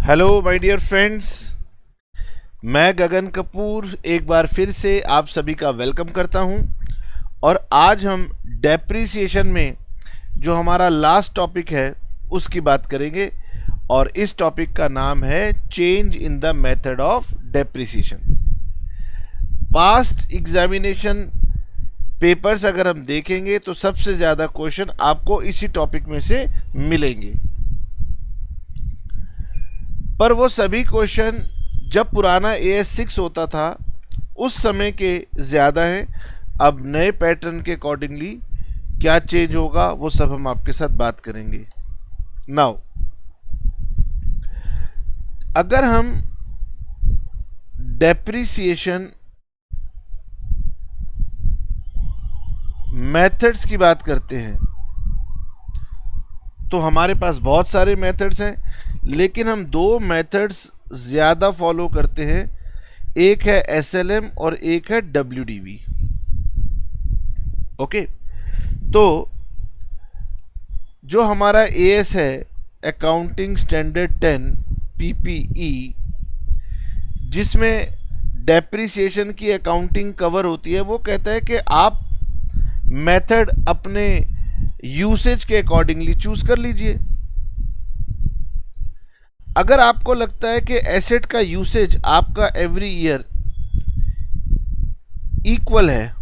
Hello my dear friends, मैं गगन कपूर एक बार फिर से आप सभी का वेलकम करता हूं। और आज हम डेप्रिसिएशन में जो हमारा लास्ट टॉपिक है उसकी बात करेंगे। और इस टॉपिक का नाम है change in the method of depreciation. Past examination papers अगर हम देखेंगे तो सबसे ज़्यादा क्वेश्चन आपको इसी टॉपिक में से मिलेंगे। पर वो सभी क्वेश्चन जब पुराना AS6 होता था उस समय के ज़्यादा हैं। अब नए पैटर्न के अकॉर्डिंगली क्या चेंज होगा वो सब हम आपके साथ बात करेंगे। नाउ अगर हम डेप्रिसिएशन मेथड्स की बात करते हैं तो हमारे पास बहुत सारे मेथड्स हैं, लेकिन हम दो मेथड्स ज़्यादा फॉलो करते हैं। एक है SLM और एक है WDV। ओके, तो जो हमारा AS है अकाउंटिंग स्टैंडर्ड 10 PPE, जिसमें डेप्रिसिएशन की अकाउंटिंग कवर होती है, वो कहता है कि आप मेथड अपने यूसेज के अकॉर्डिंगली चूज कर लीजिए। अगर आपको लगता है कि एसेट का यूसेज आपका एवरी ईयर इक्वल है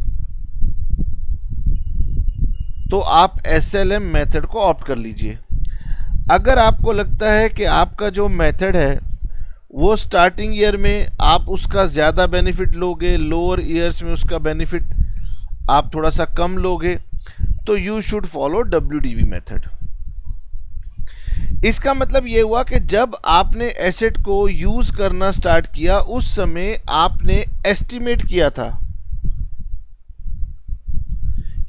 तो आप SLM मेथड को ऑप्ट कर लीजिए। अगर आपको लगता है कि आपका जो मेथड है वो स्टार्टिंग ईयर में आप उसका ज़्यादा बेनिफिट लोगे, लोअर ईयर्स में उसका बेनिफिट आप थोड़ा सा कम लोगे, तो you should follow WDV method. इसका मतलब ये हुआ कि जब आपने एसेट को यूज करना स्टार्ट किया उस समय आपने एस्टिमेट किया था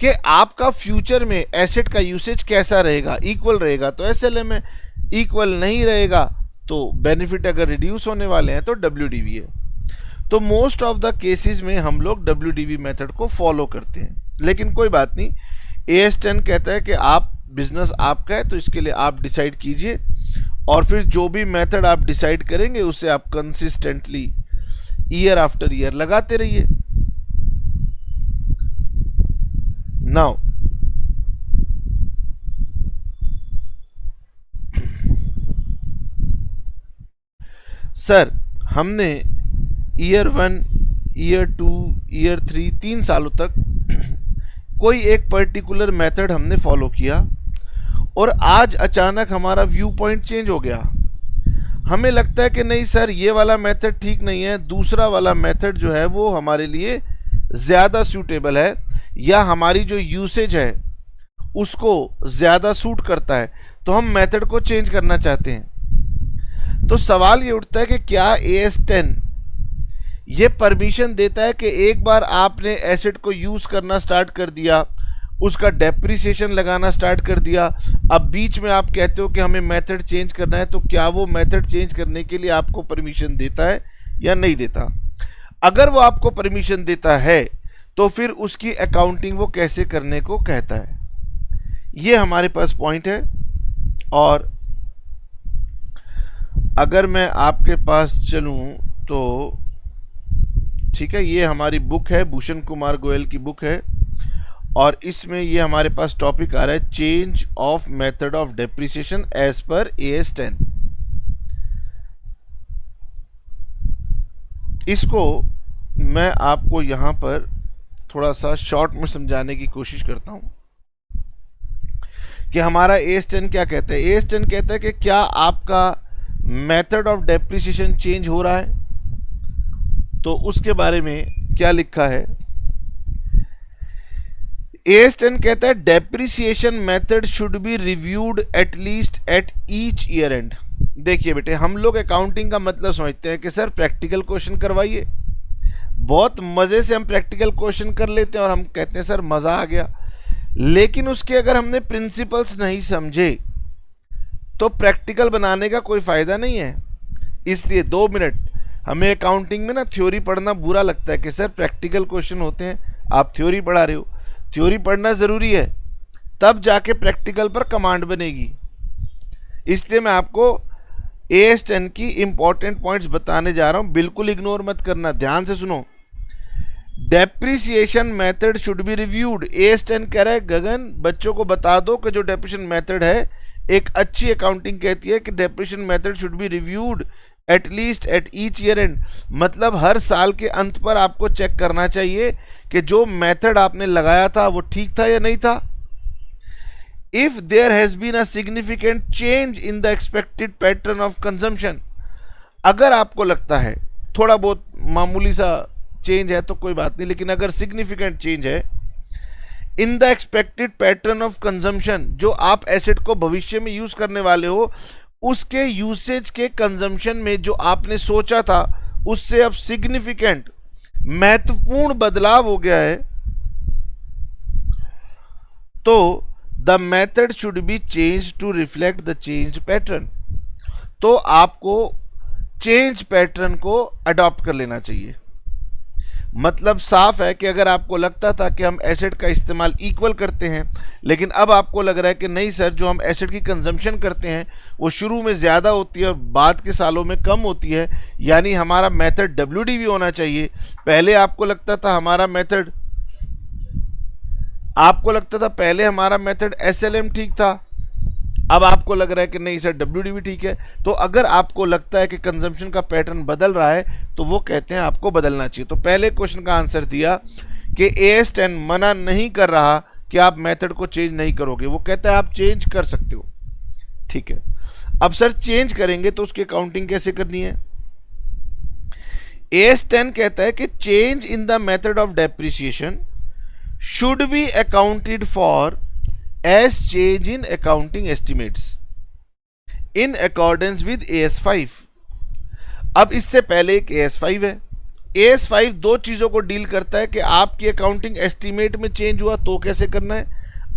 कि आपका फ्यूचर में एसेट का यूसेज कैसा रहेगा। इक्वल रहेगा तो SLM है, इक्वल नहीं रहेगा तो बेनिफिट अगर रिड्यूस होने वाले हैं तो WDV है। तो मोस्ट ऑफ द केसेस में हम लोग WDV मेथड को फॉलो करते हैं, लेकिन कोई बात नहीं। AS10 कहता है कि आप बिजनेस आपका है तो इसके लिए आप डिसाइड कीजिए, और फिर जो भी मेथड आप डिसाइड करेंगे उसे आप कंसिस्टेंटली ईयर आफ्टर ईयर लगाते रहिए। नाउ सर, हमने ईयर 1, ईयर 2, ईयर 3 3 सालों तक कोई एक पर्टिकुलर मेथड हमने फॉलो किया और आज अचानक हमारा व्यू पॉइंट चेंज हो गया। हमें लगता है कि नहीं सर, ये वाला मेथड ठीक नहीं है, दूसरा वाला मेथड जो है वो हमारे लिए ज़्यादा सूटेबल है या हमारी जो यूसेज है उसको ज़्यादा सूट करता है, तो हम मेथड को चेंज करना चाहते हैं। तो सवाल ये उठता है कि क्या AS10 ये परमिशन देता है कि एक बार आपने एसेट को यूज़ करना स्टार्ट कर दिया, उसका डेप्रिसिएशन लगाना स्टार्ट कर दिया, अब बीच में आप कहते हो कि हमें मेथड चेंज करना है, तो क्या वो मेथड चेंज करने के लिए आपको परमिशन देता है या नहीं देता? अगर वो आपको परमिशन देता है तो फिर उसकी अकाउंटिंग वो कैसे करने को कहता है, ये हमारे पास पॉइंट है। और अगर मैं आपके पास चलूं तो ठीक है, ये हमारी बुक है, भूषण कुमार गोयल की बुक है, और इसमें ये हमारे पास टॉपिक आ रहा है change of method of depreciation as per AS10। इसको मैं आपको यहां पर थोड़ा सा शॉर्ट में समझाने की कोशिश करता हूं कि हमारा AS10 क्या कहता है। AS10 कहता है कि क्या आपका मेथड ऑफ डेप्रिसिएशन चेंज हो रहा है, तो उसके बारे में क्या लिखा है। AS10 कहता है depreciation method should be reviewed at least at each year and. देखिए बेटे, हम लोग अकाउंटिंग का मतलब समझते हैं कि सर प्रैक्टिकल क्वेश्चन करवाइए। बहुत मज़े से हम प्रैक्टिकल क्वेश्चन कर लेते हैं और हम कहते हैं सर मज़ा आ गया, लेकिन उसके अगर हमने प्रिंसिपल्स नहीं समझे तो प्रैक्टिकल बनाने का कोई फ़ायदा नहीं है। इसलिए 2 मिनट हमें अकाउंटिंग में ना थ्योरी पढ़ना बुरा लगता है कि सर प्रैक्टिकल क्वेश्चन होते हैं, आप थ्योरी पढ़ा रहे हो। थ्योरी पढ़ना ज़रूरी है, तब जाके प्रैक्टिकल पर कमांड बनेगी। इसलिए मैं आपको AS10 की इंपॉर्टेंट पॉइंट्स बताने जा रहा हूं, बिल्कुल इग्नोर मत करना, ध्यान से सुनो। Depreciation method should be reviewed. AS10 कह रहा है गगन बच्चों को बता दो कि जो डेप्रिसिएशन मेथड है, एक अच्छी अकाउंटिंग कहती है कि depreciation method should be reviewed at least at each year and. मतलब हर साल के अंत पर आपको चेक करना चाहिए कि जो मेथड आपने लगाया था वो ठीक था या नहीं था। If there has been a significant change in the expected pattern of consumption, अगर आपको लगता है थोड़ा बहुत मामूली सा चेंज है तो कोई बात नहीं, लेकिन अगर सिग्निफिकेंट चेंज है इन the expected pattern of consumption, जो आप एसेट को भविष्य में यूज करने वाले हो, उसके यूसेज के कंजम्पशन में जो आपने सोचा था उससे अब सिग्निफिकेंट महत्वपूर्ण बदलाव हो गया है, तो the method should be change to reflect the change pattern. तो आपको चेंज पैटर्न को अडॉप्ट कर लेना चाहिए। मतलब साफ है कि अगर आपको लगता था कि हम एसिड का इस्तेमाल इक्वल करते हैं, लेकिन अब आपको लग रहा है कि नहीं सर, जो हम एसिड की कंजम्पशन करते हैं वो शुरू में ज़्यादा होती है और बाद के सालों में कम होती है, यानी हमारा मेथड WDV होना चाहिए। पहले आपको लगता था हमारा मेथड SLM ठीक था, अब आपको लग रहा है कि नहीं सर WDV ठीक है। तो अगर आपको लगता है कि कंजम्पशन का पैटर्न बदल रहा है तो वो कहते हैं आपको बदलना चाहिए। तो पहले क्वेश्चन का आंसर दिया कि AS10 मना नहीं कर रहा कि आप मेथड को चेंज नहीं करोगे, वो कहता है आप चेंज कर सकते हो। ठीक है, अब सर चेंज करेंगे तो उसकी अकाउंटिंग कैसे करनी है? AS10 कहता है कि change in the method of depreciation should be accounted for as change in accounting estimates in accordance with AS5। अब इससे पहले एक AS5 है। AS5 दो चीजों को डील करता है कि आपकी अकाउंटिंग एस्टीमेट में चेंज हुआ तो कैसे करना है,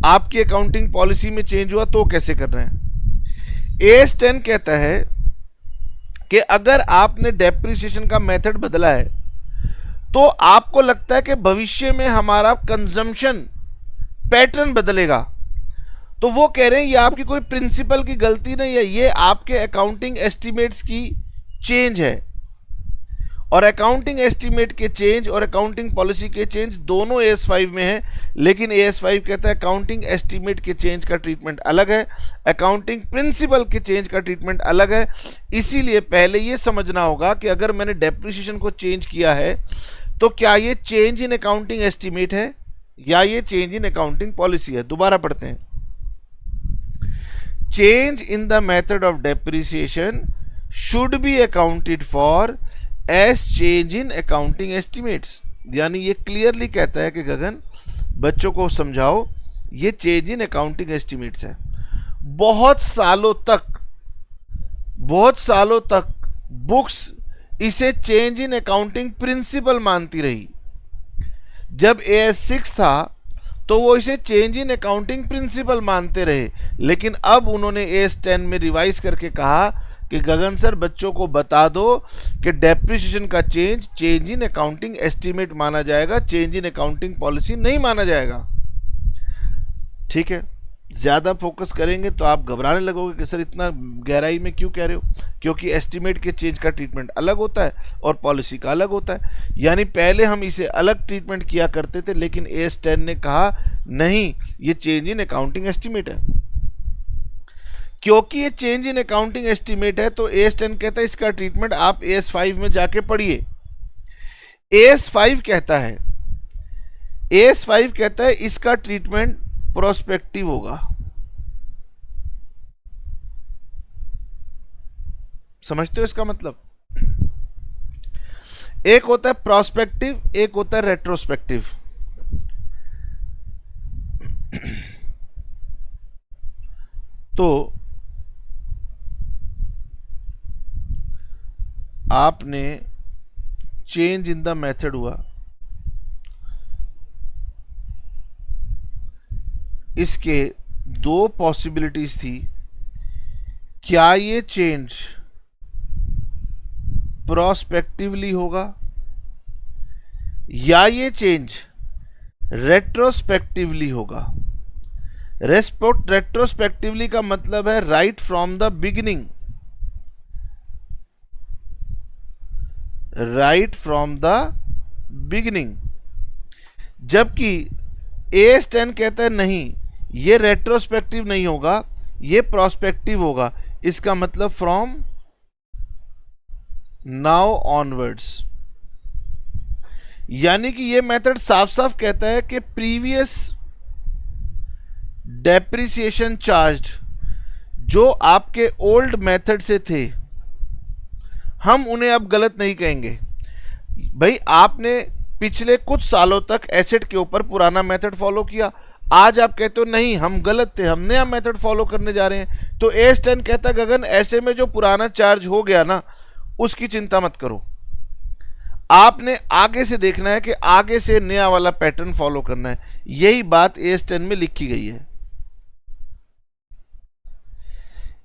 आपकी अकाउंटिंग पॉलिसी में चेंज हुआ तो कैसे करना है। AS10 कहता है कि अगर आपने डेप्रिसिएशन का मेथड बदला है तो आपको लगता है कि भविष्य में हमारा कंजम्पशन पैटर्न बदलेगा, तो वो कह रहे हैं ये आपकी कोई प्रिंसिपल की गलती नहीं है, ये आपके अकाउंटिंग एस्टीमेट्स की चेंज है। और अकाउंटिंग एस्टीमेट के चेंज और अकाउंटिंग पॉलिसी के चेंज दोनों AS5 में है, लेकिन AS5 कहता है अकाउंटिंग एस्टीमेट के चेंज का ट्रीटमेंट अलग है, अकाउंटिंग प्रिंसिपल के चेंज का ट्रीटमेंट अलग है। इसीलिए पहले ये समझना होगा कि अगर मैंने डेप्रिसिएशन को चेंज किया है तो क्या ये चेंज इन अकाउंटिंग एस्टीमेट है या ये चेंज इन अकाउंटिंग पॉलिसी है। दोबारा पढ़ते हैं। Change in the method of depreciation should be accounted for as change in accounting estimates. यानी ये क्लियरली कहता है कि गगन बच्चों को समझाओ ये चेंज इन अकाउंटिंग एस्टिमेट्स है। बहुत सालों तक बुक्स इसे चेंज इन अकाउंटिंग प्रिंसिपल मानती रही। जब AS6 था तो वो इसे चेंज इन अकाउंटिंग प्रिंसिपल मानते रहे, लेकिन अब उन्होंने AS10 में रिवाइज करके कहा कि गगन सर बच्चों को बता दो कि डेप्रिसिएशन का चेंज इन अकाउंटिंग एस्टीमेट माना जाएगा, चेंज इन अकाउंटिंग पॉलिसी नहीं माना जाएगा। ठीक है, ज़्यादा फोकस करेंगे तो आप घबराने लगोगे कि सर इतना गहराई में क्यों कह रहे हो, क्योंकि एस्टीमेट के चेंज का ट्रीटमेंट अलग होता है और पॉलिसी का अलग होता है। यानी पहले हम इसे अलग ट्रीटमेंट किया करते थे, लेकिन AS10 ने कहा नहीं ये चेंज इन अकाउंटिंग एस्टीमेट है। क्योंकि ये चेंज इन अकाउंटिंग एस्टीमेट है तो AS10 कहता है इसका ट्रीटमेंट आप AS5 में जाके पढ़िए। AS5 कहता है इसका ट्रीटमेंट प्रोस्पेक्टिव होगा। समझते हो इसका मतलब? एक होता है प्रोस्पेक्टिव, एक होता है रेट्रोस्पेक्टिव। तो आपने चेंज इन द मेथड हुआ, इसके दो पॉसिबिलिटीज थी। क्या ये चेंज प्रोस्पेक्टिवली होगा या ये चेंज रेट्रोस्पेक्टिवली होगा। रेट्रोस्पेक्टिवली का मतलब है right from the beginning. Right from the beginning. जबकि AS10 कहता है नहीं, ये रेट्रोस्पेक्टिव नहीं होगा, ये प्रोस्पेक्टिव होगा। इसका मतलब फ्रॉम नाउ ऑनवर्ड्स। यानी कि ये मेथड साफ साफ कहता है कि प्रीवियस डेप्रिसिएशन चार्ज जो आपके ओल्ड मेथड से थे, हम उन्हें अब गलत नहीं कहेंगे। भाई आपने पिछले कुछ सालों तक एसेट के ऊपर पुराना मेथड फॉलो किया, आज आप कहते हो नहीं हम गलत थे, हम नया मेथड फॉलो करने जा रहे हैं। तो AS10 कहता है गगन ऐसे में जो पुराना चार्ज हो गया ना, उसकी चिंता मत करो, आपने आगे से देखना है कि आगे से नया वाला पैटर्न फॉलो करना है। यही बात AS10 में लिखी गई है।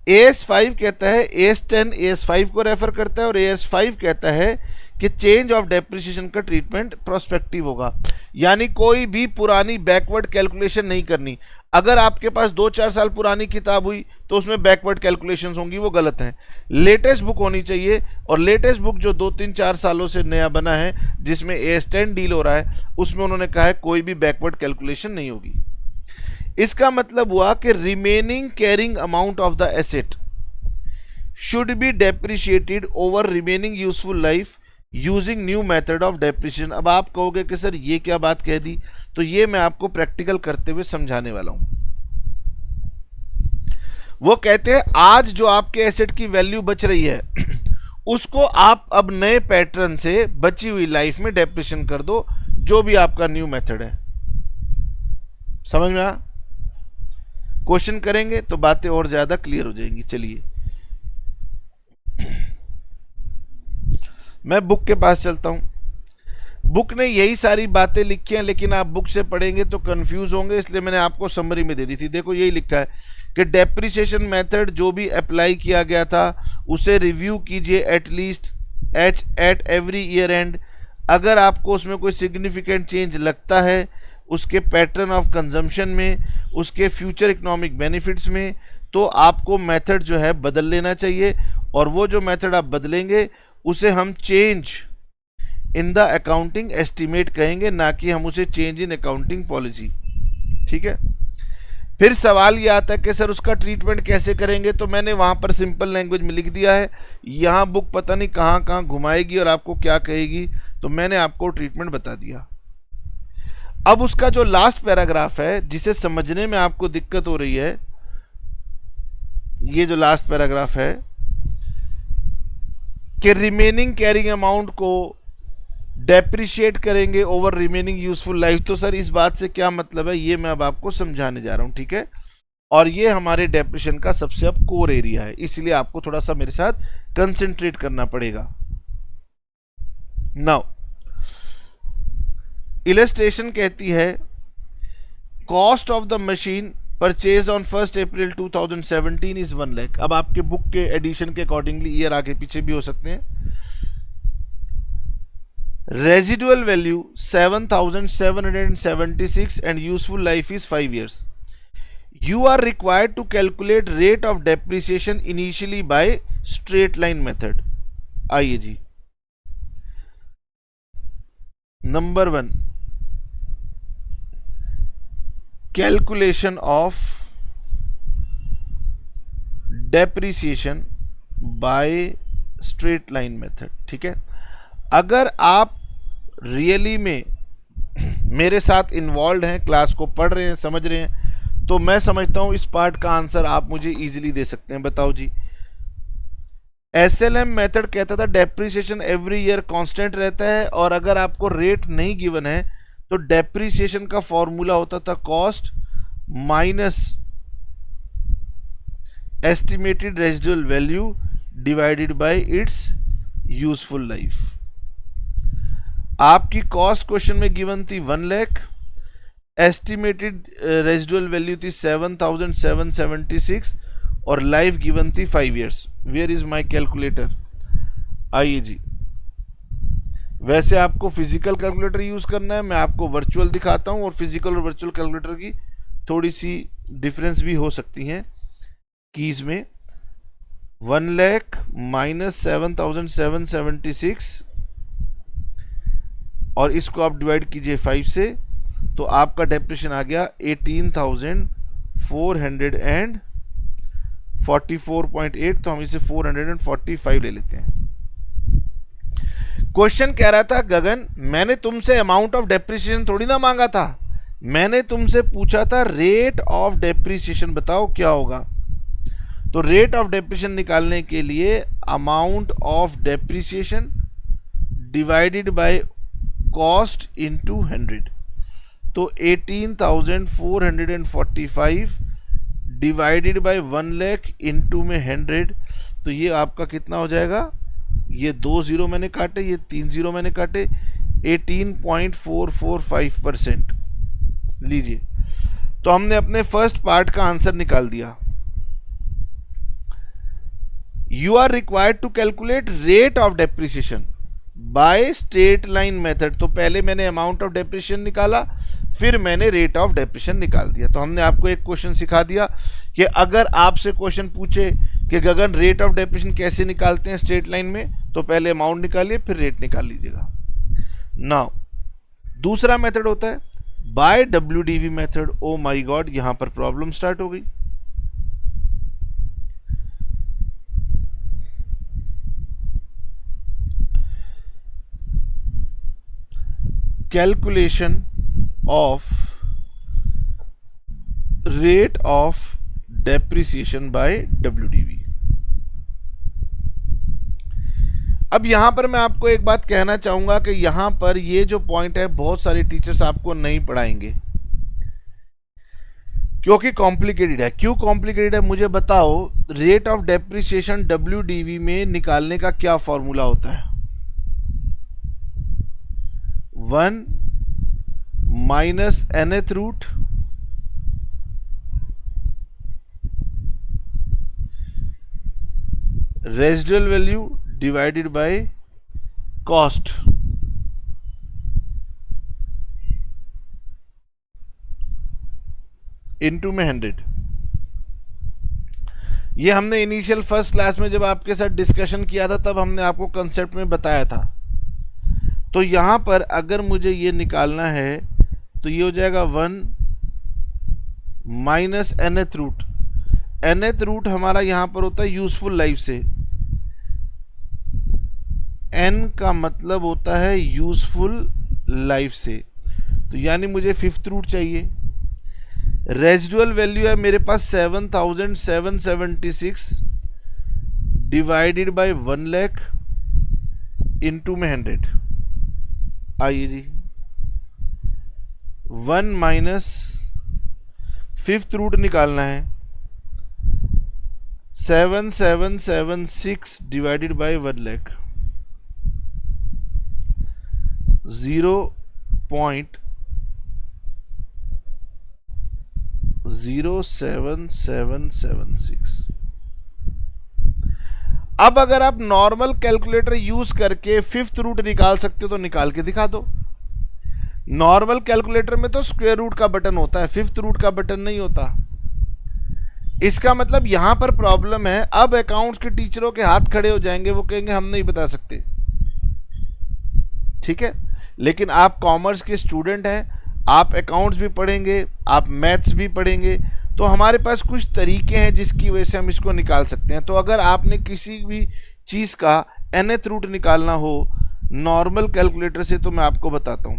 AS5 कहता है, AS10 AS5 को रेफर करता है और AS5 कहता है कि चेंज ऑफ डेप्रिसिएशन का ट्रीटमेंट प्रोस्पेक्टिव होगा। यानी कोई भी पुरानी बैकवर्ड कैलकुलेशन नहीं करनी। अगर आपके पास 2-4 साल पुरानी किताब हुई तो उसमें बैकवर्ड कैलकुलेशंस होंगी, वो गलत हैं। लेटेस्ट बुक होनी चाहिए, और लेटेस्ट बुक जो 2-3-4 सालों से नया बना है जिसमें AS10 डील हो रहा है, उसमें उन्होंने कहा है कोई भी बैकवर्ड कैलकुलेशन नहीं होगी। इसका मतलब हुआ कि remaining carrying amount of the asset should be depreciated over remaining useful life using new method of depreciation. अब आप कहोगे कि सर ये क्या बात कह दी, तो ये मैं आपको प्रैक्टिकल करते हुए समझाने वाला हूं। वो कहते हैं आज जो आपके एसेट की वैल्यू बच रही है उसको आप अब नए पैटर्न से बची हुई लाइफ में डेप्रिसिएशन कर दो, जो भी आपका न्यू मेथड है। समझ में आ? क्वेश्चन करेंगे तो बातें और ज्यादा क्लियर हो जाएंगी। चलिए मैं बुक के पास चलता हूं। बुक ने यही सारी बातें लिखी हैं, लेकिन आप बुक से पढ़ेंगे तो कंफ्यूज होंगे, इसलिए मैंने आपको समरी में दे दी थी। देखो यही लिखा है कि डेप्रिसिएशन मेथड जो भी अप्लाई किया गया था उसे रिव्यू कीजिए at least at every year and. अगर आपको उसमें कोई सिग्निफिकेंट चेंज लगता है उसके पैटर्न ऑफ कंजम्पशन में, उसके फ्यूचर इकोनॉमिक बेनिफिट्स में, तो आपको मेथड जो है बदल लेना चाहिए। और वो जो मेथड आप बदलेंगे उसे हम change in the accounting estimate कहेंगे, ना कि हम उसे चेंज इन अकाउंटिंग पॉलिसी। ठीक है। फिर सवाल ये आता है कि सर उसका ट्रीटमेंट कैसे करेंगे, तो मैंने वहां पर सिंपल लैंग्वेज में लिख दिया है। यहां बुक पता नहीं कहां कहां घुमाएगी और आपको क्या कहेगी, तो मैंने आपको ट्रीटमेंट बता दिया। अब उसका जो लास्ट पैराग्राफ है जिसे समझने में आपको दिक्कत हो रही है, ये जो लास्ट पैराग्राफ है कि रिमेनिंग कैरिंग अमाउंट को डेप्रिशिएट करेंगे ओवर रिमेनिंग यूजफुल लाइफ। तो सर इस बात से क्या मतलब है, ये मैं अब आपको समझाने जा रहा हूं। ठीक है। और ये हमारे डेप्रिसिएशन का सबसे अब कोर एरिया है, इसलिए आपको थोड़ा सा मेरे साथ कंसंट्रेट करना पड़ेगा। नाउ इलस्ट्रेशन कहती है cost of the machine purchase on 1 April 2017 is 1 lakh. अब आपके बुक के एडिशन के अकॉर्डिंगली ईयर आगे पीछे भी हो सकते हैं। Residual value 7776 and useful life is 5 years. You are required to calculate rate of depreciation initially by straight line method. आइए जी, number 1, calculation of depreciation by straight line method. ठीक है। अगर आप रियली में मेरे साथ इन्वॉल्व हैं, क्लास को पढ़ रहे हैं, समझ रहे हैं, तो मैं समझता हूं इस पार्ट का आंसर आप मुझे इजीली दे सकते हैं। बताओ जी। SLM मेथड कहता था डेप्रिसिएशन एवरी ईयर कांस्टेंट रहता है, और अगर आपको रेट नहीं गिवन है तो डेप्रिसिएशन का फॉर्मूला होता था cost minus estimated residual value divided bye it's useful life. आपकी कॉस्ट क्वेश्चन में गिवन थी 1 लाख, एस्टिमेटेड रेजिडुअल वैल्यू थी 7776 और लाइफ गिवन थी 5 years। Where is my calculator? आइए जी। वैसे आपको फिजिकल कैलकुलेटर यूज करना है, मैं आपको वर्चुअल दिखाता हूं, और फिजिकल और वर्चुअल कैलकुलेटर की थोड़ी सी डिफरेंस भी हो सकती हैं कीज में। 1 लाख माइनस 7776 और इसको आप डिवाइड कीजिए 5 से, तो आपका डेप्रिसिएशन आ गया 18,444.8। तो हम इसे 445 ले लेते हैं। क्वेश्चन कह रहा था गगन, मैंने तुमसे अमाउंट ऑफ डेप्रिसिएशन थोड़ी ना मांगा था, मैंने तुमसे पूछा था रेट ऑफ डेप्रिसिएशन बताओ क्या होगा। तो रेट ऑफ डेप्रिसिएशन निकालने के लिए amount of depreciation divided by cost into 100। तो 18,445 डिवाइडेड बाय 1 लाख इनटू में 100, तो ये आपका कितना हो जाएगा, ये 2 जीरो मैंने काटे, ये 3 जीरो मैंने काटे, 18.445% लीजिए। तो हमने अपने फर्स्ट पार्ट का आंसर निकाल दिया। You are required to calculate rate of depreciation by straight line method. तो पहले मैंने अमाउंट ऑफ डेप्रिसिएशन निकाला, फिर मैंने रेट ऑफ डेप्रिसिएशन निकाल दिया। तो हमने आपको एक क्वेश्चन सिखा दिया कि अगर आपसे क्वेश्चन पूछे कि गगन रेट ऑफ डेप्रिसिएशन कैसे निकालते हैं स्ट्रेट लाइन में, तो पहले अमाउंट निकालिए फिर रेट निकाल लीजिएगा। नाउ दूसरा मेथड होता है by WDV method. Oh my god, यहां पर प्रॉब्लम स्टार्ट हो गई। Calculation of rate of depreciation by WDV। अब यहां पर मैं आपको एक बात कहना चाहूंगा कि यहां पर ये जो पॉइंट है बहुत सारे टीचर्स आपको नहीं पढ़ाएंगे क्योंकि कॉम्प्लिकेटेड है। क्यों कॉम्प्लिकेटेड है मुझे बताओ। रेट ऑफ डेप्रिसिएशन WDV में निकालने का क्या फॉर्मूला होता है, 1 minus nth root residual value divided by cost. Into में 100। ये हमने इनिशियल फर्स्ट क्लास में जब आपके साथ डिस्कशन किया था तब हमने आपको कंसेप्ट में बताया था। तो यहां पर अगर मुझे ये निकालना है तो ये हो जाएगा 1 minus nth root. nth root हमारा यहां पर होता है यूजफुल लाइफ से। n का मतलब होता है यूजफुल लाइफ से, तो यानी मुझे 5th रूट चाहिए। रेजिडुअल वैल्यू है मेरे पास 7,776 डिवाइडेड बाय 1 लाख इनटू में 100। आइए जी, 1 माइनस 5th रूट निकालना है, 7,776 डिवाइडेड बाय 1 लाख 0.07776। अब अगर आप नॉर्मल कैलकुलेटर यूज करके 5th रूट निकाल सकते हो तो निकाल के दिखा दो। नॉर्मल कैलकुलेटर में तो स्क्वायर रूट का बटन होता है, 5th रूट का बटन नहीं होता। इसका मतलब यहां पर प्रॉब्लम है। अब अकाउंट्स के टीचरों के हाथ खड़े हो जाएंगे, वो कहेंगे हम नहीं बता सकते। ठीक है, लेकिन आप कॉमर्स के स्टूडेंट हैं, आप अकाउंट्स भी पढ़ेंगे, आप मैथ्स भी पढ़ेंगे, तो हमारे पास कुछ तरीके हैं जिसकी वजह से हम इसको निकाल सकते हैं। तो अगर आपने किसी भी चीज़ का nth रूट निकालना हो नॉर्मल कैलकुलेटर से, तो मैं आपको बताता हूं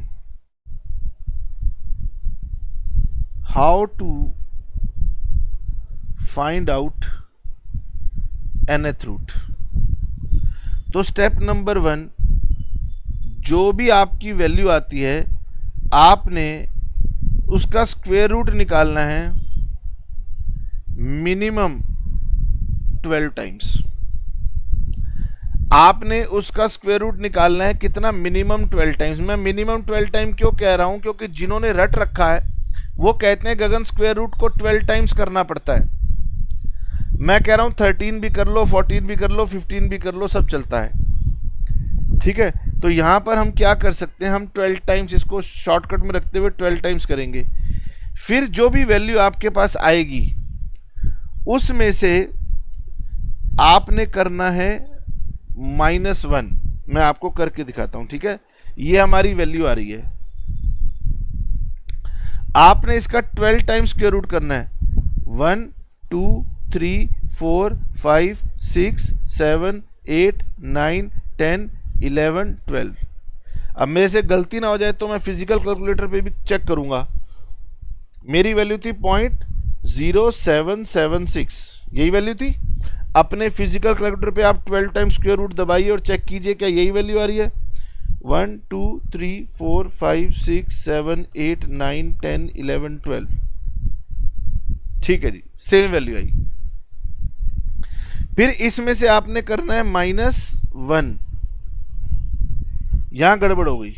how to find out nth root. तो स्टेप नंबर 1, जो भी आपकी वैल्यू आती है आपने उसका स्क्वायर रूट निकालना है मिनिमम 12 टाइम्स। आपने उसका स्क्वायर रूट निकालना है कितना, मिनिमम 12 टाइम्स। मैं मिनिमम 12 टाइम क्यों कह रहा हूं, क्योंकि जिन्होंने रट रखा है वो कहते हैं गगन स्क्वायर रूट को 12 टाइम्स करना पड़ता है। मैं कह रहा हूं 13 भी कर लो, 14 भी कर लो, 15 भी कर लो, सब चलता है। ठीक है, तो यहां पर हम क्या कर सकते हैं, हम 12 टाइम्स इसको शॉर्टकट में रखते हुए 12 टाइम्स करेंगे। फिर जो भी वैल्यू आपके पास आएगी उसमें से आपने करना है -1। मैं आपको करके दिखाता हूं। ठीक है, ये हमारी वैल्यू आ रही है। आपने इसका 12 टाइम्स स्क्वायर रूट करना है। 1 2 3 4 5 6 7 8 9 10 11 12। अब मेरे से गलती ना हो जाए तो मैं फिजिकल कैलकुलेटर पे भी चेक करूंगा। मेरी वैल्यू थी 0.0776, यही वैल्यू थी। अपने फिजिकल कैलकुलेटर पे आप 12 टाइम्स स्क्वायर रूट दबाइए और चेक कीजिए क्या यही वैल्यू आ रही है। 1 2 3 4 5 6 7 8 9 10 11 12। ठीक है जी, सेम वैल्यू आई। फिर इसमें से आपने करना है -1। यहां गड़बड़ हो गई,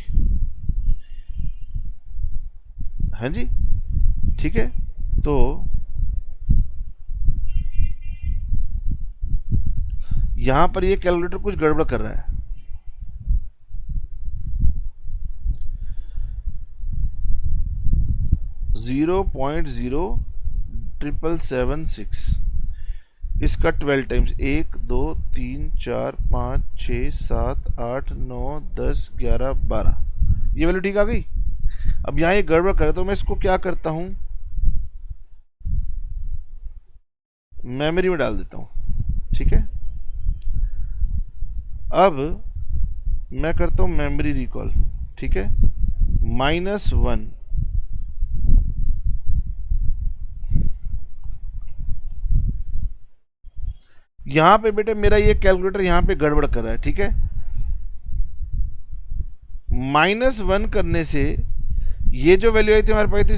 हाँ जी, ठीक है। तो यहां पर ये कैलकुलेटर कुछ गड़बड़ कर रहा है। $0.0776 इसका 12 टाइम्स 1 2 3 4 5 6 7 8 9 10 11 12, ये वैल्यू ठीक आ गई। अब यहाँ ये गड़बड़ करे तो मैं इसको क्या करता हूँ, मेमोरी में डाल देता हूँ। ठीक है, अब मैं करता हूँ मेमोरी रिकॉल। ठीक है, -1। यहां पे बेटे मेरा ये कैलकुलेटर यहां पे गड़बड़ कर रहा है। ठीक है, -1 करने से ये जो वैल्यू आई थी हमारे पास थी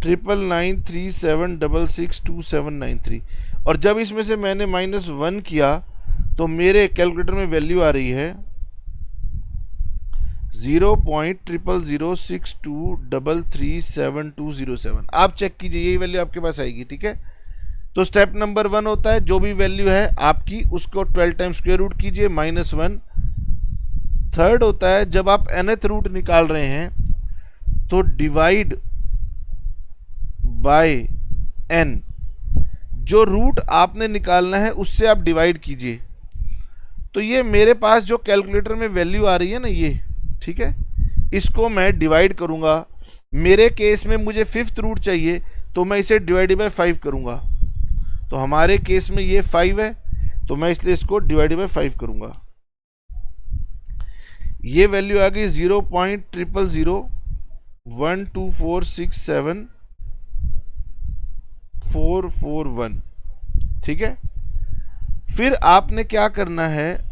0.99937662793, और जब इसमें से मैंने -1 किया तो मेरे कैलकुलेटर में वैल्यू आ रही है 0.00062337207। आप चेक कीजिए, यही वैल्यू आपके पास आएगी। ठीक है, तो स्टेप नंबर 1 होता है जो भी वैल्यू है आपकी उसको 12 टाइम्स स्क्वायर रूट कीजिए -1। थर्ड होता है जब आप nth रूट निकाल रहे हैं तो डिवाइड बाय n, जो रूट आपने निकालना है उससे आप डिवाइड कीजिए। तो ये मेरे पास जो कैलकुलेटर में वैल्यू आ रही है ना ये, ठीक है, इसको मैं डिवाइड करूंगा। मेरे केस में मुझे 5th रूट चाहिए तो मैं इसे डिवाइड बाय 5 करूंगा। तो हमारे केस में ये 5 है तो मैं इसलिए इसको डिवाइड बाय 5 करूंगा। ये वैल्यू आ गई 0.00012467441। ठीक है, फिर आपने क्या करना है,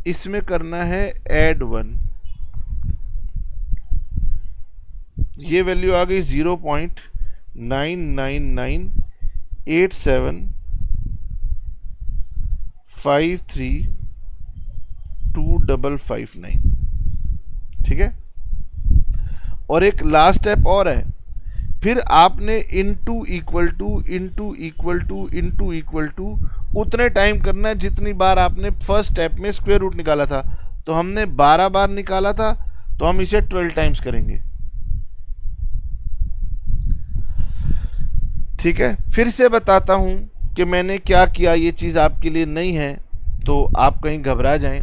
इसमें करना है ऐड 1। ये वैल्यू आ गई 0.99987532559। ठीक है, और एक लास्ट स्टेप और है। फिर आपने into equal to into equal to into equal to उतने टाइम करना है जितनी बार आपने फर्स्ट स्टेप में स्क्वायर रूट निकाला था। तो हमने 12 बार निकाला था तो हम इसे 12 टाइम्स करेंगे। ठीक है, फिर से बताता हूं कि मैंने क्या किया, ये चीज़ आपके लिए नहीं है तो आप कहीं घबरा जाएं।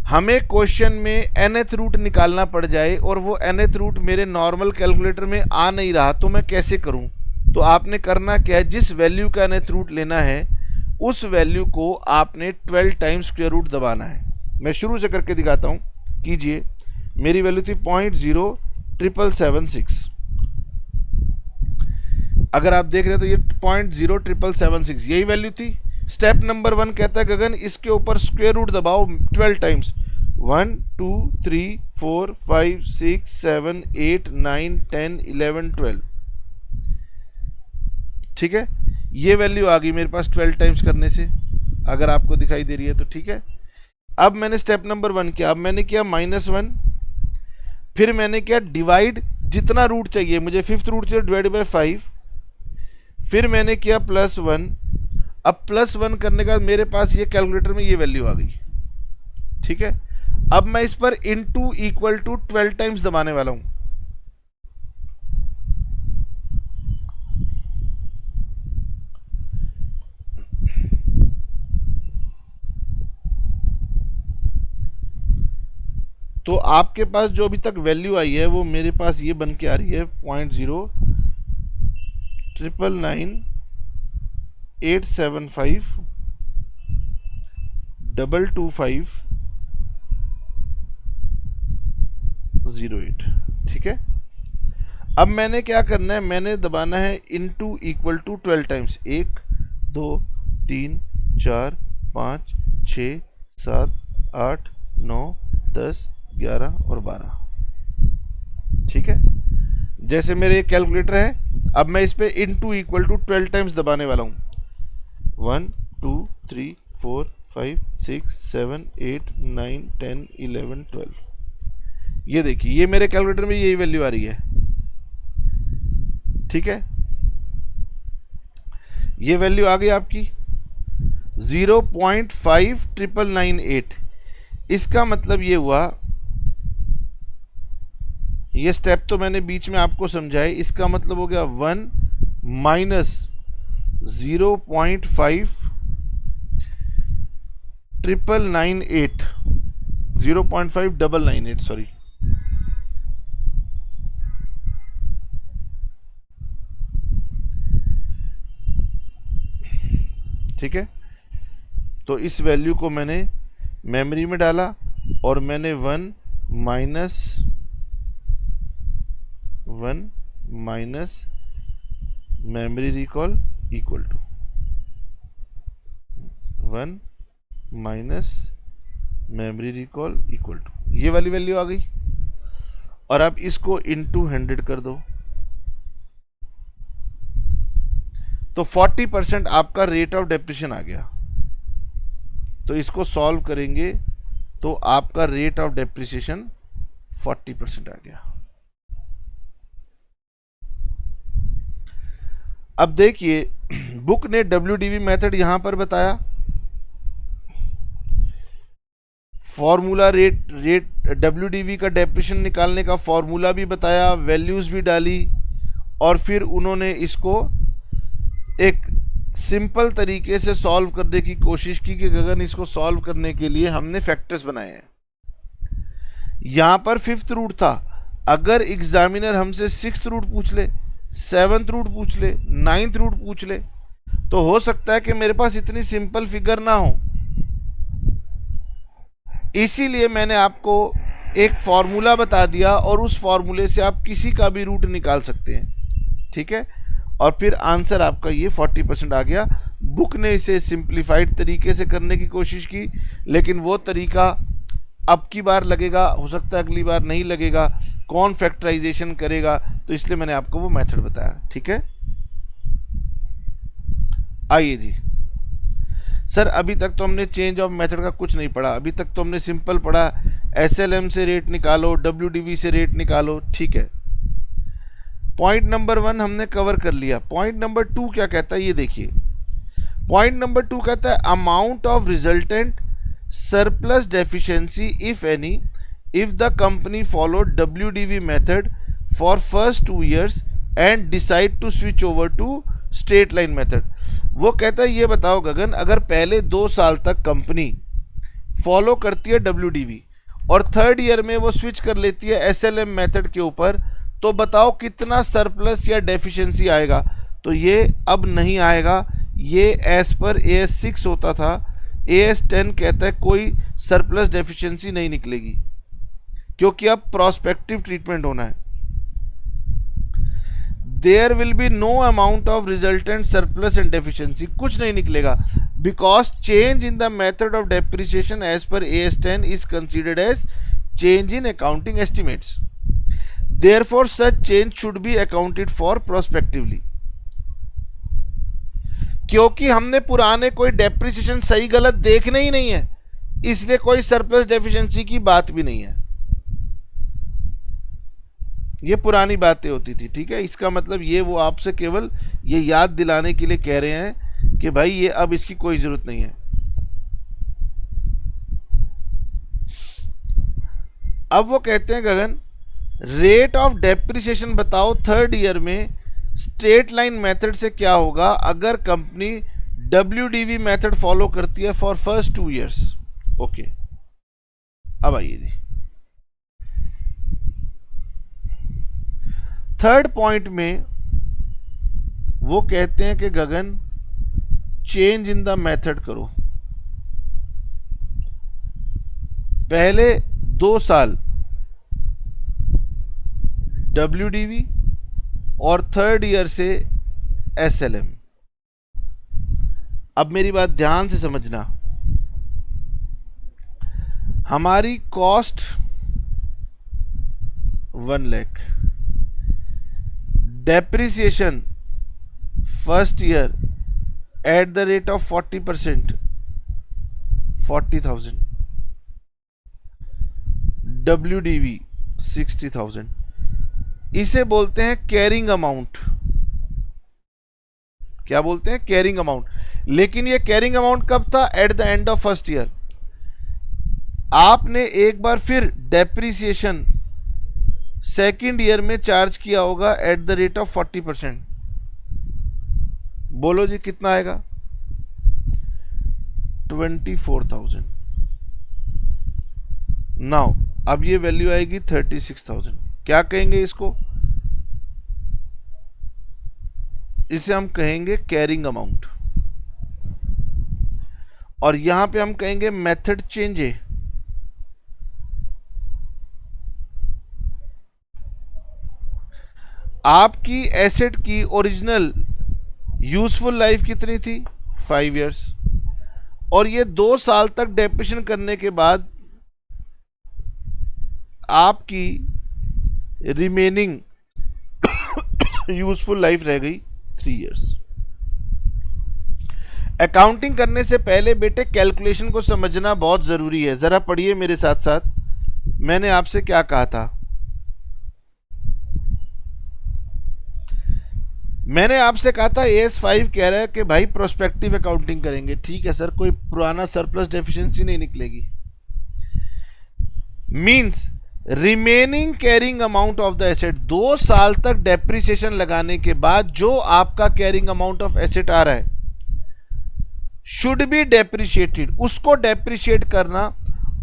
हमें क्वेश्चन में nth रूट निकालना पड़ जाए और वो nth रूट मेरे नॉर्मल कैलकुलेटर में आ नहीं रहा तो मैं कैसे करूं। तो आपने करना क्या है, जिस वैल्यू का nth रूट लेना है उस वैल्यू को आपने 12 टाइम्स स्क्वायर रूट दबाना है। मैं शुरू से करके दिखाता हूं, कीजिए। मेरी वैल्यू थी 0.07776। अगर आप देख रहे हैं तो ये 0.07776 यही वैल्यू थी। स्टेप नंबर 1 कहता है गगन इसके ऊपर स्क्वायर रूट दबाओ 12 टाइम्स। 1 2 3 4 5 6 7 8 9 10 11 12। ठीक है, ये वैल्यू आ गई मेरे पास 12 टाइम्स करने से, अगर आपको दिखाई दे रही है तो। ठीक है, अब मैंने स्टेप नंबर 1 किया। अब मैंने किया -1, फिर मैंने किया डिवाइड, जितना रूट चाहिए मुझे 5th रूट चाहिए, डिवाइड बाय 5। फिर मैंने किया +1। अब +1 करने के बाद मेरे पास ये कैलकुलेटर में ये वैल्यू आ गई। ठीक है, अब मैं इस पर इनटू इक्वल टू 12 टाइम्स दबाने वाला हूं। तो आपके पास जो अभी तक वैल्यू आई है वो मेरे पास ये बन के आ रही है 0.987522508। ठीक है। अब मैंने क्या करना है, मैंने दबाना है इनटू इक्वल टू 12 टाइम्स, 1 2 3 4 5 6 7 8 9 10 11 और 12। ठीक है। जैसे मेरे कैलकुलेटर है, अब मैं इस पे इनटू इक्वल टू 12 टाइम्स दबाने वाला हूँ। 1 2 3 4 5 6 7 8 9 10 11 12। ये देखिए, ये मेरे कैलकुलेटर में यही वैल्यू आ रही है। ठीक है, ये वैल्यू आ गई आपकी 0.5998। इसका मतलब ये हुआ, ये स्टेप तो मैंने बीच में आपको समझाए, इसका मतलब हो गया 1 माइनस 0.5998, 0.5998 सॉरी। ठीक है, तो इस वैल्यू को मैंने मेमोरी में डाला और मैंने 1 minus memory recall equal to 1 minus memory recall equal to, ये वाली वैल्यू आ गई। और अब इसको इनटू 100 कर दो, तो 40% आपका रेट ऑफ डेप्रिसिएशन आ गया। तो इसको सॉल्व करेंगे तो आपका रेट ऑफ डेप्रिसिएशन 40% आ गया। अब देखिए, बुक ने WDV मेथड यहां पर बताया, फॉर्मूला रेट WDV का डेप्रिसिएशन निकालने का फॉर्मूला भी बताया, वैल्यूज भी डाली, और फिर उन्होंने इसको एक सिंपल तरीके से सॉल्व करने की कोशिश की कि गगन, इसको सॉल्व करने के लिए हमने फैक्टर्स बनाए हैं। यहां पर 5th रूट था, अगर एग्जामिनर हमसे 6th रूट पूछ ले, 7th रूट पूछ ले, 9th रूट पूछ ले, तो हो सकता है कि मेरे पास इतनी सिंपल फिगर ना हो। इसीलिए मैंने आपको एक फॉर्मूला बता दिया और उस फॉर्मूले से आप किसी का भी रूट निकाल सकते हैं। ठीक है, और फिर आंसर आपका ये 40% आ गया। बुक ने इसे सिंप्लीफाइड तरीके से करने की कोशिश की, लेकिन वो तरीका अब की बार लगेगा, हो सकता है अगली बार नहीं लगेगा, कौन फैक्टराइजेशन करेगा, तो इसलिए मैंने आपको वो मेथड बताया। ठीक है, आइए जी। सर अभी तक तो हमने चेंज ऑफ मेथड का कुछ नहीं पढ़ा, अभी तक तो हमने सिंपल पढ़ा, SLM से रेट निकालो, WDV से रेट निकालो। ठीक है, पॉइंट नंबर 1 हमने कवर कर लिया। पॉइंट नंबर 2 क्या कहता है, ये देखिए। पॉइंट नंबर 2 कहता है amount of resultant surplus deficiency if any if the company follow WDV method for first 2 years and decide to switch over to straight line method. वो कहता है, ये बताओ गगन, अगर पहले 2 साल तक कंपनी फॉलो करती है WDV और 3rd ईयर में वो स्विच कर लेती है SLM मेथड के ऊपर, तो बताओ कितना सरप्लस या डेफिशिएंसी आएगा। तो ये अब नहीं आएगा, ये एज पर AS 6 होता था, AS 10 कहता है कोई सरप्लस डेफिशिएंसी नहीं निकलेगी, क्योंकि अब प्रोस्पेक्टिव ट्रीटमेंट होना है। There will be no amount of resultant surplus and deficiency, कुछ नहीं निकलेगा, because change in the method of depreciation as per AS 10 is considered as change in accounting estimates. Therefore, such change should be accounted for prospectively। क्योंकि हमने पुराने कोई depreciation सही गलत देखने ही नहीं है, इसलिए कोई सरप्लस डेफिशिएंसी की बात भी नहीं है। ये पुरानी बातें होती थी। ठीक है, इसका मतलब ये वो आपसे केवल ये याद दिलाने के लिए कह रहे हैं कि भाई ये अब इसकी कोई जरूरत नहीं है। अब वो कहते हैं गगन, रेट ऑफ डेप्रिसिएशन बताओ 3rd ईयर में स्ट्रेट लाइन मेथड से क्या होगा अगर कंपनी WDV मेथड फॉलो करती है फॉर फर्स्ट 2 years। ओके, अब आइए जी। थर्ड पॉइंट में वो कहते हैं कि गगन चेंज इन द मेथड करो। पहले 2 साल WDV और थर्ड ईयर से SLM। अब मेरी बात ध्यान से समझना, हमारी cost 1 lakh, depreciation first year at the rate of 40%, 40,000, WDV 60,000। इसे बोलते हैं कैरिंग अमाउंट। क्या बोलते हैं? Carrying amount. लेकिन ये कैरिंग अमाउंट कब था? At the end of first year. आपने एक बार फिर डेप्रिसिएशन सेकेंड ईयर में चार्ज किया होगा एट द रेट ऑफ 40%। बोलो जी कितना आएगा? 24,000। नाउ अब ये वैल्यू आएगी 36,000। क्या कहेंगे इसको? इसे हम कहेंगे कैरिंग अमाउंट, और यहां पे हम कहेंगे मेथड चेंज है। आपकी एसेट की ओरिजिनल यूजफुल लाइफ कितनी थी? 5 इयर्स। और ये 2 साल तक डेप्रिसिएशन करने के बाद आपकी रिमेनिंग यूजफुल लाइफ रह गई 3 इयर्स। अकाउंटिंग करने से पहले बेटे कैलकुलेशन को समझना बहुत जरूरी है। जरा पढ़िए मेरे साथ साथ, मैंने आपसे क्या कहा था। मैंने आपसे कहा था AS5 कह रहा है कि भाई प्रोस्पेक्टिव अकाउंटिंग करेंगे। ठीक है सर, कोई पुराना सरप्लस डेफिशिएंसी नहीं निकलेगी। Means remaining carrying amount of the asset, 2 साल तक डेप्रिसिएशन लगाने के बाद जो आपका कैरिंग अमाउंट ऑफ एसेट आ रहा है शुड बी डेप्रिशिएटेड। उसको डेप्रिशिएट करना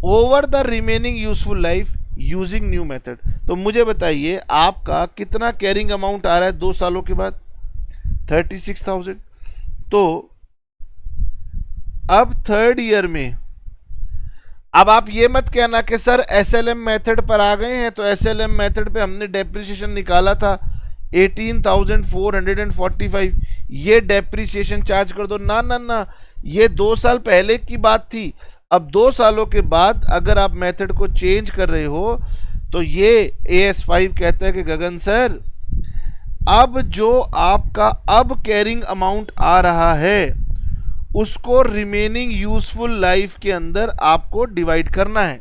over the remaining useful life using new method. तो मुझे बताइए आपका कितना कैरिंग अमाउंट आ रहा है 2 सालों के बाद? 36,000। तो अब थर्ड ईयर में, अब आप ये मत कहना कि सर SLM मेथड पर आ गए हैं, तो SLM मेथड पे हमने डेप्रिसिएशन निकाला था 18,445, ये डेप्रिसिएशन चार्ज कर दो। ना ना ना, ये 2 साल पहले की बात थी। अब 2 सालों के बाद अगर आप मेथड को चेंज कर रहे हो तो ये AS5 कहता है कि गगन सर अब जो आपका अब कैरिंग अमाउंट आ रहा है उसको रिमेनिंग यूजफुल लाइफ के अंदर आपको डिवाइड करना है।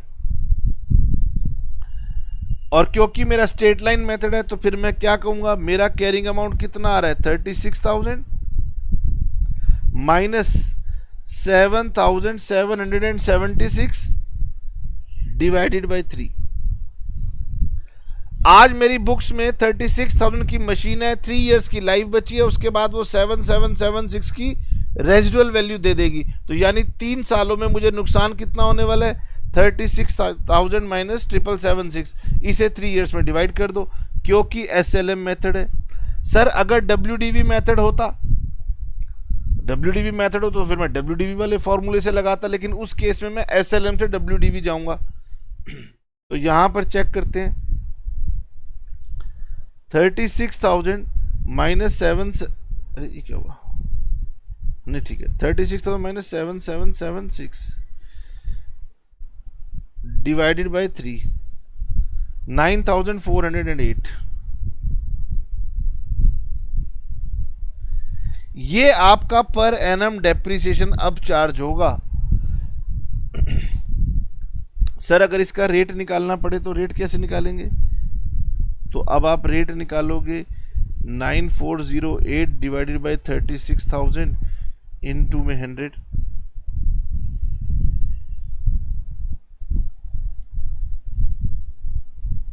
और क्योंकि मेरा स्ट्रेट लाइन मेथड है तो फिर मैं क्या कहूंगा, मेरा कैरिंग अमाउंट कितना आ रहा है? 36,000 माइनस 7,776 डिवाइडेड बाय 3। आज मेरी बुक्स में 36,000 की मशीन है, 3 इयर्स की लाइफ बची है, उसके बाद वो 7,776 की रेजिडुअल वैल्यू दे देगी। तो यानी 3 सालों में मुझे नुकसान कितना होने वाला है? 36,000 माइनस 776। इसे 3 इयर्स में डिवाइड कर दो, क्योंकि SLM मेथड है। सर अगर WDV मेथड होता, WDV मेथड हो तो फिर मैं WDV वाले फॉर्मूले से लगाता, लेकिन उस केस में मैं SLM से WDV जाऊंगा। तो यहां पर चेक करते हैं, 36,000 माइनस 7, अरे ये क्या हुआ? नहीं ठीक है, 36,000 माइनस 7,776 डिवाइडेड बाय 3, 9,408। ये आपका पर एनम डेप्रिसिएशन अब चार्ज होगा। सर अगर इसका रेट निकालना पड़े तो रेट कैसे निकालेंगे? तो अब आप रेट निकालोगे 9,408 डिवाइडेड बाय 36,000 इनटू में 100।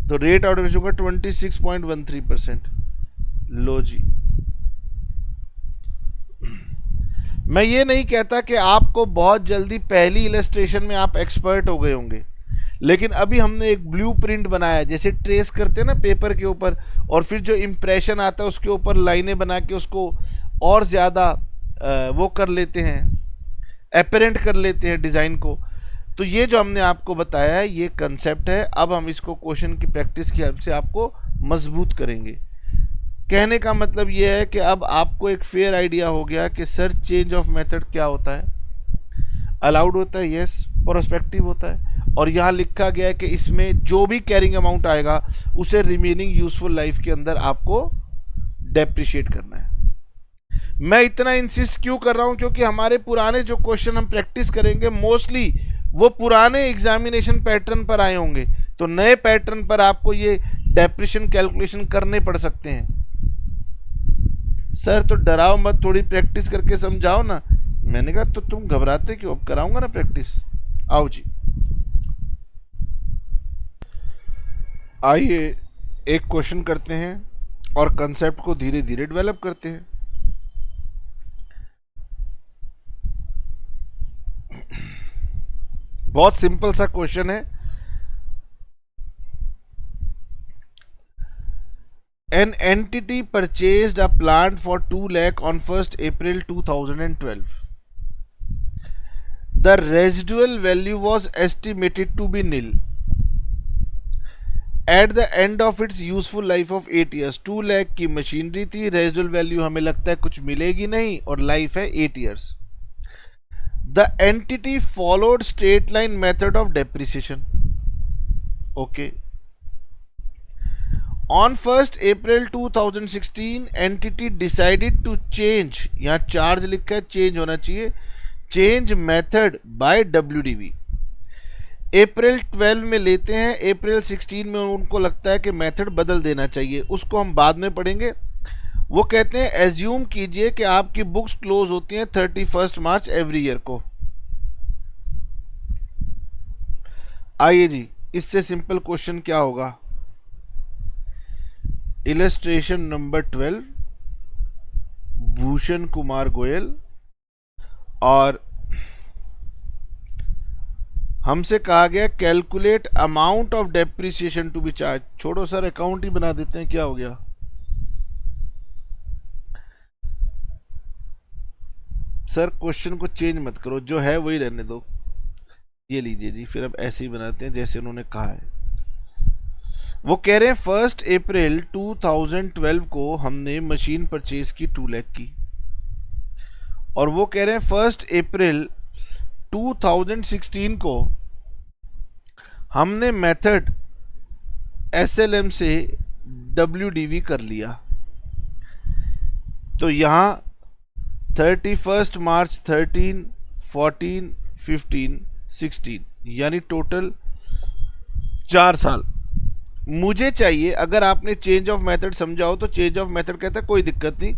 तो रेट आउट ऑफ होगा 26.13%। लो जी, मैं ये नहीं कहता कि आपको बहुत जल्दी पहली इलस्ट्रेशन में आप एक्सपर्ट हो गए होंगे, लेकिन अभी हमने एक ब्लूप्रिंट बनाया, जैसे ट्रेस करते हैं ना पेपर के ऊपर, और फिर जो इम्प्रेशन आता है उसके ऊपर लाइनें बना के उसको और ज़्यादा वो कर लेते हैं, एपरेंट कर लेते हैं डिज़ाइन को। तो ये जो हमने आपको बताया है ये कंसेप्ट है। अब हम इसको क्वेश्चन की प्रैक्टिस की हेल्प से आपको मजबूत करेंगे। कहने का मतलब ये है कि अब आपको एक फेयर आइडिया हो गया कि सर चेंज ऑफ मेथड क्या होता है। अलाउड होता है, यस, प्रोस्पेक्टिव होता है, और यहाँ लिखा गया है कि इसमें जो भी कैरिंग अमाउंट आएगा उसे रिमेनिंग यूजफुल लाइफ के अंदर आपको डेप्रिशिएट करना है। मैं इतना इंसिस्ट क्यों कर रहा हूं, क्योंकि हमारे पुराने जो क्वेश्चन हम प्रैक्टिस करेंगे मोस्टली वो पुराने एग्जामिनेशन पैटर्न पर आए होंगे, तो नए पैटर्न पर आपको ये डेप्रिशिएशन कैलकुलेशन करने पड़ सकते हैं। सर तो डराओ मत, थोड़ी प्रैक्टिस करके समझाओ ना। मैंने कहा तो तुम घबराते क्यों, अब कराऊंगा ना प्रैक्टिस। आओ जी, आइए एक क्वेश्चन करते हैं और कंसेप्ट को धीरे धीरे डेवलप करते हैं। बहुत सिंपल सा क्वेश्चन है। An entity purchased a plant for 2 lakh on 1st April 2012. The residual value was estimated to be nil at the end of its useful life of 8 years. 2 lakh की machinery थी, residual value हमें लगता है कुछ मिलेगी नहीं, और life है 8 years. The entity followed straight line method of depreciation. Okay. On 1st April 2016, entity decided to change, यहाँ चार्ज लिखा है, चेंज होना चाहिए, चेंज मेथड बाय WDV। अप्रैल 12 में लेते हैं, अप्रैल 16 में उनको लगता है कि मेथड बदल देना चाहिए, उसको हम बाद में पढ़ेंगे। वो कहते हैं एज्यूम कीजिए कि आपकी बुक्स क्लोज होती हैं 31 मार्च एवरी ईयर को। आइए जी, इससे सिंपल क्वेश्चन क्या होगा। इलस्ट्रेशन नंबर 12, भूषण कुमार गोयल, और हमसे कहा गया calculate amount of depreciation to be charge. छोड़ो सर, अकाउंट ही बना देते हैं, क्या हो गया। सर क्वेश्चन को चेंज मत करो, जो है वही रहने दो। ये लीजिए जी, फिर अब ऐसे ही बनाते हैं जैसे उन्होंने कहा है। वो कह रहे हैं 1 अप्रैल 2012 को हमने मशीन परचेज की 2 लाख की, और वो कह रहे हैं 1 अप्रैल 2016 को हमने मेथड SLM से WDV कर लिया। तो यहाँ 31 मार्च 13, 14, 15, 16 यानी टोटल 4 साल मुझे चाहिए। अगर आपने चेंज ऑफ मेथड समझा हो तो चेंज ऑफ मेथड कहता है कोई दिक्कत नहीं,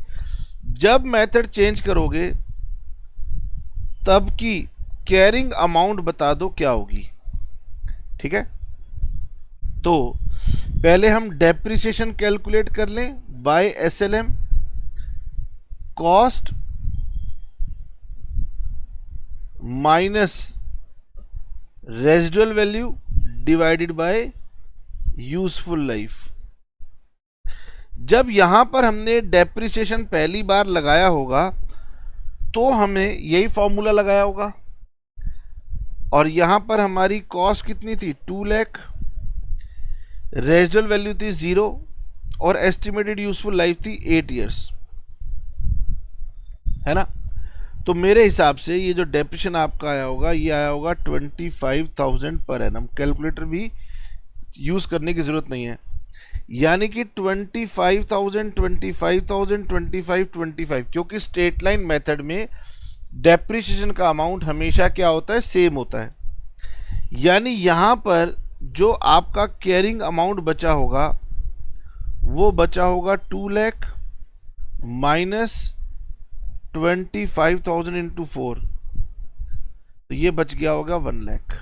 जब मेथड चेंज करोगे तब की कैरिंग अमाउंट बता दो क्या होगी, ठीक है। तो पहले हम डेप्रिसिएशन कैलकुलेट कर लें by SLM, cost minus residual value divided by useful life. जब यहां पर हमने डेप्रिसिएशन पहली बार लगाया होगा तो हमें यही फॉर्मूला लगाया होगा, और यहां पर हमारी कॉस्ट कितनी थी 2 लाख, रेजिडुअल वैल्यू थी 0, और एस्टिमेटेड यूजफुल लाइफ थी 8 years, है ना। तो मेरे हिसाब से ये जो डेप्रिसिएशन आपका आया होगा ये आया होगा 25,000 पर एनम। कैलकुलेटर भी यूज करने की जरूरत नहीं है, यानी कि 25,000, 25,000, 25, 25, क्योंकि स्ट्रेट लाइन मेथड में डेप्रिसिएशन का अमाउंट हमेशा क्या होता है, सेम होता है। यानी यहां पर जो आपका कैरिंग अमाउंट बचा होगा वो बचा होगा 2 लाख माइनस 25,000 इंटू 4, तो ये बच गया होगा 1 लाख।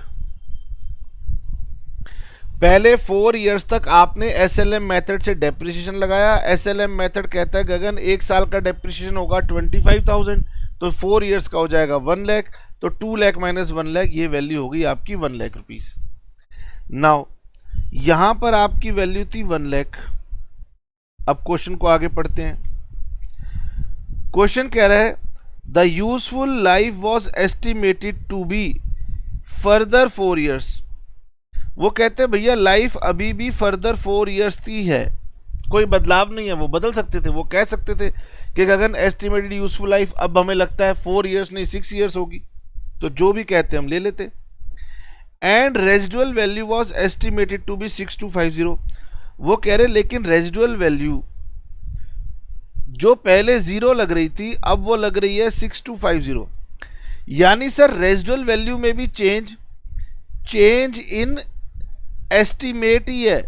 पहले 4 years तक आपने SLM मेथड से डेप्रिसिएशन लगाया। SLM मेथड कहता है गगन 1 साल का डेप्रिसिएशन होगा 25,000, तो 4 years का हो जाएगा 1 लाख, तो 2 लाख माइनस 1 लाख ये वैल्यू होगी आपकी 1 लाख रुपीस। नाउ यहां पर आपकी वैल्यू थी 1 लाख। अब क्वेश्चन को आगे पढ़ते हैं। क्वेश्चन कह रहा है the useful life was estimated to be further 4 years. वो कहते हैं भैया लाइफ अभी भी फर्दर 4 ईयर्स की है, कोई बदलाव नहीं है। वो बदल सकते थे, वो कह सकते थे कि गगन एस्टिमेटेड यूजफुल लाइफ अब हमें लगता है 4 ईयर्स नहीं 6 ईयर्स होगी, तो जो भी कहते हम ले लेते। And residual value was estimated to be 6250। वो कह रहे लेकिन रेजिडुअल वैल्यू जो पहले 0 लग रही थी अब वो लग रही है 6250। यानी सर रेजिडुअल वैल्यू में भी चेंज इन एस्टिमेट ही है।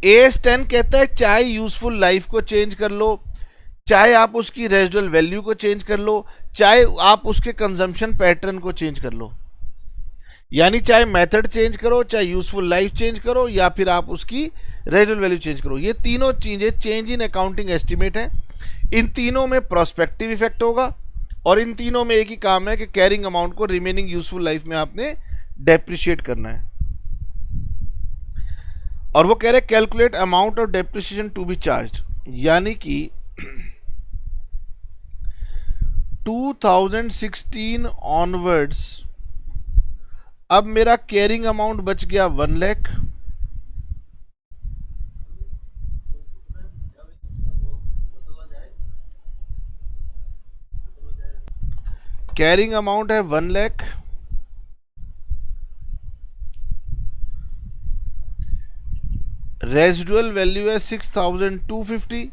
AS10 कहता है चाहे यूजफुल लाइफ को चेंज कर लो, चाहे आप उसकी रेजिडुअल वैल्यू को चेंज कर लो, चाहे आप उसके कंजम्पशन पैटर्न को चेंज कर लो। यानी चाहे मेथड चेंज करो, चाहे यूजफुल लाइफ चेंज करो, या फिर आप उसकी रेजिडुअल वैल्यू चेंज करो। ये तीनों चीजें चेंज इन अकाउंटिंग एस्टिमेट है। इन तीनों में प्रोस्पेक्टिव इफेक्ट होगा और इन तीनों में एक ही काम है कि कैरिंग अमाउंट को रिमेनिंग यूजफुल लाइफ में आपने डेप्रिशिएट करना है। और वो कह रहे calculate amount of depreciation to be charge, यानी कि 2016 ऑनवर्ड्स अब मेरा कैरिंग अमाउंट बच गया 1 लाख। कैरिंग अमाउंट है 1 लाख। रेजिडुअल वैल्यू है 6250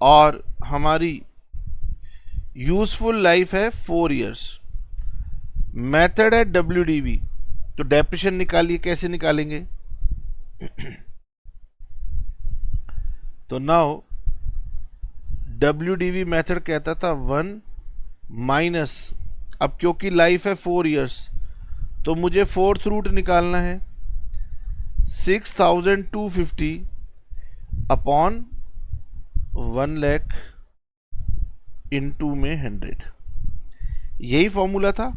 और हमारी यूजफुल लाइफ है 4 ईयर्स। मेथड है WDV। तो डेप्रिसिएशन निकालिए, कैसे निकालेंगे? तो नाउ WDV मेथड कहता था 1 माइनस, अब क्योंकि लाइफ है 4 ईयर्स तो मुझे फोर्थ रूट निकालना है 6250 अपॉन 1 लाख इंटू में 100। यही फॉर्मूला था,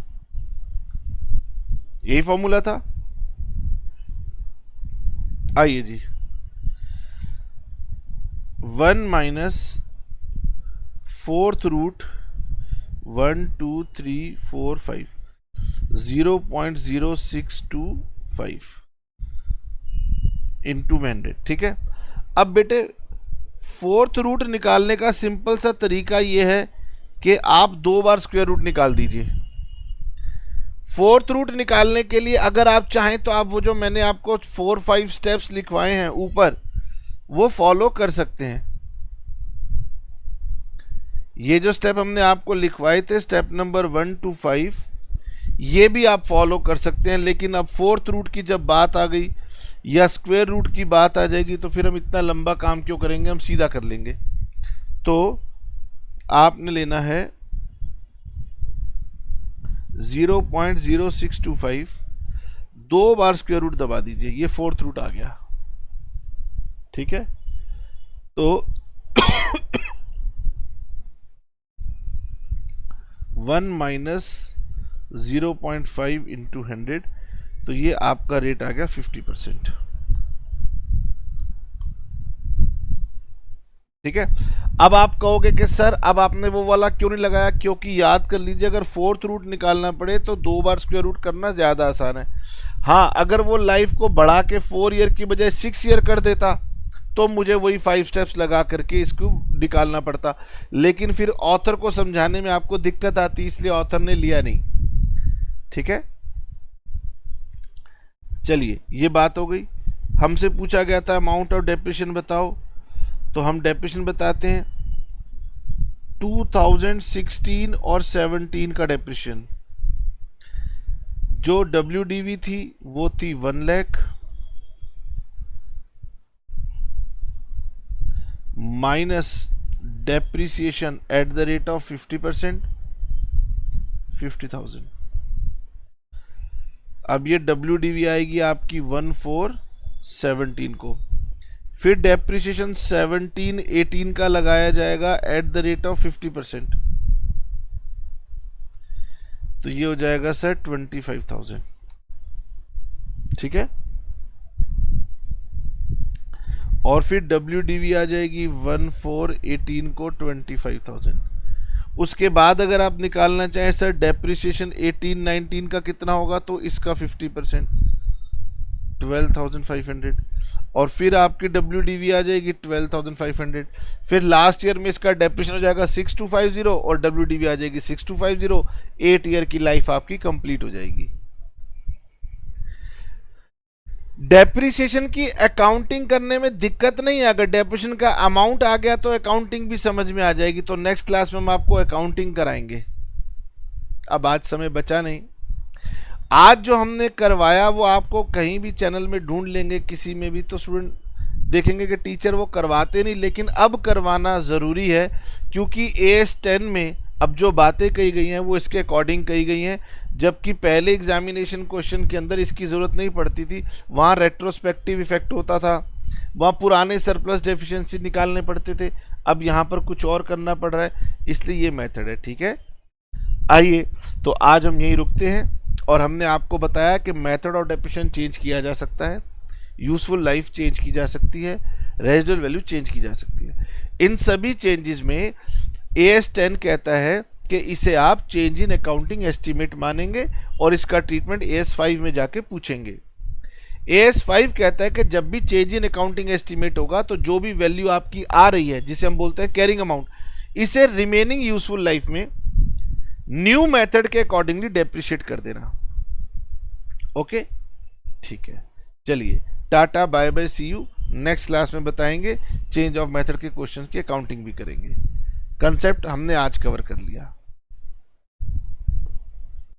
यही फॉर्मूला था। आइए जी, 1 माइनस फोर्थ रूट 1 2 3 4 5 0.0625 इंटू में 100। ठीक है। अब बेटे फोर्थ रूट निकालने का सिंपल सा तरीका यह है कि आप 2 बार स्क्वायर रूट निकाल दीजिए। फोर्थ रूट निकालने के लिए अगर आप चाहें तो आप वो जो मैंने आपको 4-5 स्टेप्स लिखवाए हैं ऊपर वो फॉलो कर सकते हैं। ये जो स्टेप हमने आपको लिखवाए थे स्टेप नंबर 1 to 5 ये भी आप फॉलो कर सकते हैं। लेकिन अब फोर्थ रूट की जब बात आ गई या स्क्वायर रूट की बात आ जाएगी तो फिर हम इतना लंबा काम क्यों करेंगे, हम सीधा कर लेंगे। तो आपने लेना है 0.0625, 2 बार स्क्वायर रूट दबा दीजिए, ये फोर्थ रूट आ गया। ठीक है। तो 1 माइनस 0.5 इंटू 100, तो ये आपका रेट आ गया 50%। ठीक है। अब आप कहोगे कि सर अब आपने वो वाला क्यों नहीं लगाया, क्योंकि याद कर लीजिए अगर फोर्थ रूट निकालना पड़े तो 2 बार स्क्वायर रूट करना ज़्यादा आसान है। हाँ, अगर वो लाइफ को बढ़ा के 4 ईयर की बजाय 6 ईयर कर देता तो मुझे वही 5 स्टेप्स लगा करके इसको निकालना पड़ता, लेकिन फिर ऑथर को समझाने में आपको दिक्कत आती, इसलिए ऑथर ने लिया नहीं। ठीक है। चलिए, ये बात हो गई। हमसे पूछा गया था अमाउंट ऑफ डेप्रिसिएशन बताओ, तो हम डेप्रिसिएशन बताते हैं 2016 और 17 का डेप्रिसिएशन। जो WDV थी वो थी 1 lakh minus depreciation at the rate of 50%, 50,000। अब ये WDV आएगी आपकी 1417 को, फिर डेप्रिसिएशन 17-18 का लगाया जाएगा एट द रेट ऑफ 50%, तो ये हो जाएगा सर 25,000। ठीक है। और फिर WDV आ जाएगी 1418 को 25,000। उसके बाद अगर आप निकालना चाहें सर डेप्रिसिएशन 18-19 का कितना होगा, तो इसका 50% 12,500। और फिर आपकी WDV आ जाएगी 12,500। फिर लास्ट ईयर में इसका डेप्रिसिएशन हो जाएगा 6250 और WDV आ जाएगी 6250। 8 ईयर की लाइफ आपकी कंप्लीट हो जाएगी। डेप्रिसिएशन की अकाउंटिंग करने में दिक्कत नहीं है, अगर डेप्रिसिएशन का अमाउंट आ गया तो अकाउंटिंग भी समझ में आ जाएगी। तो नेक्स्ट क्लास में हम आपको अकाउंटिंग कराएंगे। अब आज समय बचा नहीं। आज जो हमने करवाया वो आपको कहीं भी चैनल में ढूंढ लेंगे, किसी में भी, तो स्टूडेंट देखेंगे कि टीचर वो करवाते नहीं, लेकिन अब करवाना ज़रूरी है, क्योंकि AS 10 में अब जो बातें कही गई हैं वो इसके अकॉर्डिंग कही गई हैं, जबकि पहले एग्जामिनेशन क्वेश्चन के अंदर इसकी ज़रूरत नहीं पड़ती थी। वहाँ रेट्रोस्पेक्टिव इफेक्ट होता था, वहाँ पुराने सरप्लस डेफिशिएंसी निकालने पड़ते थे। अब यहाँ पर कुछ और करना पड़ रहा है, इसलिए ये मेथड है। ठीक है, आइए तो आज हम यहीं रुकते हैं। और हमने आपको बताया कि मेथड ऑफ डेप्रिसिएशन चेंज किया जा सकता है, यूजफुल लाइफ चेंज की जा सकती है, रेजिडुअल वैल्यू चेंज की जा सकती है। इन सभी चेंजेस में AS 10 कहता है कि इसे आप चेंज इन अकाउंटिंग एस्टीमेट मानेंगे और इसका ट्रीटमेंट AS 5 में जाके पूछेंगे। AS 5 कहता है कि जब भी चेंज इन अकाउंटिंग एस्टीमेट होगा तो जो भी वैल्यू आपकी आ रही है, जिसे हम बोलते हैं कैरिंग अमाउंट, इसे रिमेनिंग यूजफुल लाइफ में न्यू मेथड के अकॉर्डिंगली डेप्रिशिएट कर देना। ओके, ठीक है, चलिए tata, bye bye, see you. Next class में बताएंगे चेंज ऑफ मेथड के क्वेश्चन की अकाउंटिंग भी करेंगे। कंसेप्ट हमने आज कवर कर लिया।